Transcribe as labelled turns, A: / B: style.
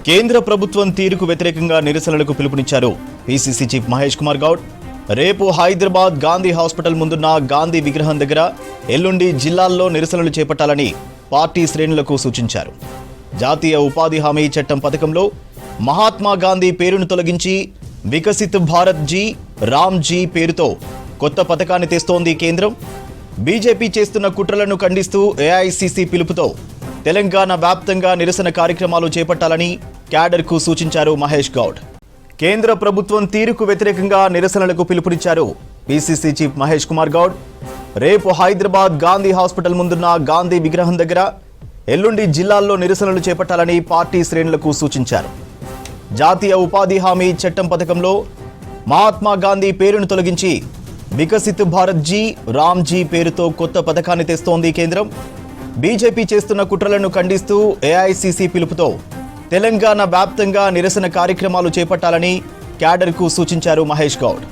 A: కేంద్ర ప్రభుత్వం తీరుకు వ్యతిరేకంగా నిరసనలకు పిలుపునిచ్చారు పీసీసీ చీఫ్ మహేష్ కుమార్ గౌడ్. రేపు హైదరాబాద్ గాంధీ హాస్పిటల్ ముందున్న గాంధీ విగ్రహం దగ్గర, ఎల్లుండి జిల్లాల్లో నిరసనలు చేపట్టాలని పార్టీ శ్రేణులకు సూచించారు. జాతీయ ఉపాధి హామీ చట్టం పథకంలో మహాత్మా గాంధీ పేరును తొలగించి వికసిత్ భారత్ జీ రామ్ జీ పేరుతో కొత్త పథకాన్ని తెస్తోంది కేంద్రం. బీజేపీ చేస్తున్న కుట్రలను ఖండిస్తూ ఏఐసీసీ పిలుపుతో తెలంగాణ వ్యాప్తంగా నిరసన కార్యక్రమాలు చేపట్టాలని క్యాడర్కు సూచించారు మహేష్ గౌడ్. కేంద్ర ప్రభుత్వం తీరుకు వ్యతిరేకంగా నిరసనలకు పిలుపునిచ్చారు పీసీసీ చీఫ్ మహేష్ కుమార్ గౌడ్. రేపు హైదరాబాద్ గాంధీ హాస్పిటల్ ముందున్న గాంధీ విగ్రహం దగ్గర, ఎల్లుండి జిల్లాల్లో నిరసనలు చేపట్టాలని పార్టీ శ్రేణులకు సూచించారు. జాతీయ ఉపాధి హామీ చట్టం పథకంలో మహాత్మా గాంధీ పేరును తొలగించి వికసిత్ భారత్ జీ రామ్ జీ పేరుతో కొత్త పథకాన్ని తెస్తోంది కేంద్రం. బీజేపీ చేస్తున్న కుట్రలను ఖండిస్తూ ఏఐసీసీ పిలుపుతో తెలంగాణ వ్యాప్తంగా నిరసన కార్యక్రమాలు చేపట్టాలని క్యాడర్కు సూచించారు మహేష్ గౌడ్.